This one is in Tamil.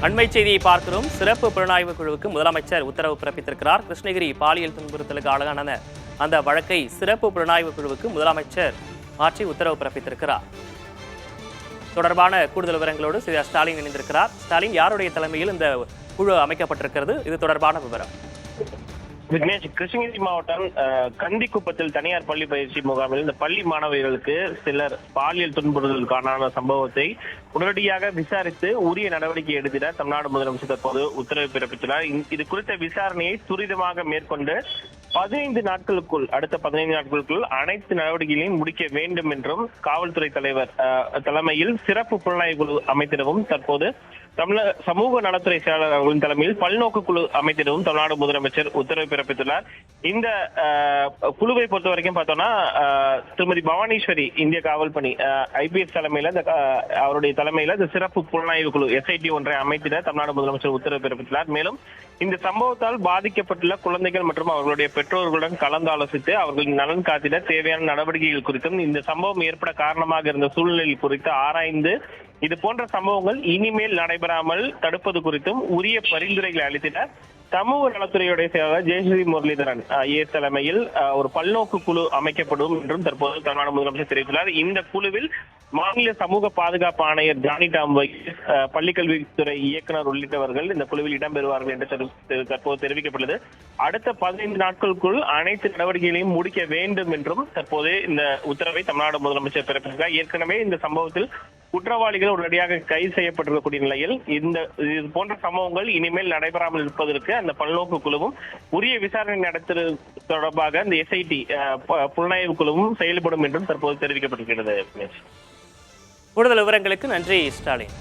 அண்மை செய்தியை பார்க்கிறோம். சிறப்பு புலனாய்வு குழுவுக்கு முதலமைச்சர் உத்தரவு பிறப்பித்திருக்கிறார். கிருஷ்ணகிரி பாலியல் துன்புறுத்தலுக்கு ஆளான அந்த வழக்கை சிறப்பு புலனாய்வு குழுவுக்கு முதலமைச்சர் மாற்றி உத்தரவு பிறப்பித்திருக்கிறார். தொடர்பான கூடுதல் விவரங்களோடு ஸ்டாலின் இணைந்திருக்கிறார். ஸ்டாலின், யாருடைய தலைமையில் இந்த குழு அமைக்கப்பட்டிருக்கிறது? இது தொடர்பான விவரம். விக்னேஷ், கிருஷ்ணகிரி மாவட்டம் கந்திக்குப்பத்தில் தனியார் பள்ளி பயிற்சி முகாமில் இந்த பள்ளி மாணவிகளுக்கு சிலர் பாலியல் துன்புறுத்தலுக்கான சம்பவத்தை உடனடியாக விசாரித்து உரிய நடவடிக்கை எடுத்திட தமிழ்நாடு முதலமைச்சர் தற்போது உத்தரவு பிறப்பித்துள்ளார். இது குறித்த விசாரணையை துரிதமாக மேற்கொண்டு 15 நாட்களுக்குள் அடுத்த 15 நாட்களுக்குள் அனைத்து நடவடிக்கைகளையும் முடிக்க வேண்டும் என்றும் காவல்துறை தலைவர் தலைமையில் சிறப்பு புலனாய்வு குழு அமைத்திடவும் தற்போது சமூக நலத்துறை செயலாளர் அவர்களின் தலைமையில் பல்நோக்கு குழு அமைத்திடவும் தமிழ்நாடு முதலமைச்சர் உத்தரவு பிறப்பித்துள்ளார். இந்த குழுவை பொறுத்த வரைக்கும் பார்த்தோம்னா திருமதி பவானீஸ்வரி இந்திய காவல் பணி IPS தலைமையில அவருடைய தலைமையில இந்த சிறப்பு புலனாய்வு குழு SIT ஒன்றை அமைத்திட தமிழ்நாடு முதலமைச்சர் உத்தரவு பிறப்பித்துள்ளார். மேலும் இந்த சம்பவத்தால் பாதிக்கப்பட்டுள்ள குழந்தைகள் மற்றும் அவர்களுடைய பெற்றோர்களுடன் கலந்தாலோசித்து அவர்களின் நலன் காத்திட தேவையான நடவடிக்கைகள் குறித்தும் இந்த சம்பவம் ஏற்பட காரணமாக இருந்த சூழ்நிலை குறித்து ஆராய்ந்து இது போன்ற சம்பவங்கள் இனிமேல் நடைபெறாமல் தடுப்பது குறித்தும் உரிய பரிந்துரைகளை அளித்திட சமூக நலத்துறையுடைய செயலாளர் ஜெயஸ்ரீ முரளிதரன் IAS தலைமையில் ஒரு பல்நோக்கு குழு அமைக்கப்படும் என்றும் தற்போது தமிழ்நாடு முதலமைச்சர் தெரிவித்துள்ளார். இந்த குழுவில் மாநில சமூக பாதுகாப்பு ஆணையர் ஜானி டாம் பள்ளிக்கல்வித்துறை இயக்குநர் உள்ளிட்டவர்கள் இந்த குழுவில் இடம்பெறுவார்கள் என்று தற்போது தெரிவிக்கப்பட்டது. அடுத்த 15 நாட்களுக்குள் அனைத்து நடவடிக்கைகளையும் முடிக்க வேண்டும் என்றும் தற்போது இந்த உத்தரவை தமிழ்நாடு முதலமைச்சர் பிறப்பித்தார். ஏற்கனவே இந்த சம்பவத்தில் குற்றவாளிகள் உடனடியாக கைது செய்யப்பட்டிருக்கக்கூடிய நிலையில் இது போன்ற சம்பவங்கள் இனிமேல் நடைபெறாமல் இருப்பதற்கு அந்த பல்நோக்கு குழுவும் உரிய விசாரணை நடத்துவது தொடர்பாக இந்த SIT புலனாய்வு குழுவும் செயல்படும் என்றும் தற்போது தெரிவிக்கப்பட்டிருக்கிறது. கூடுதல் விவரங்களுக்கு நன்றி ஸ்டாலின்.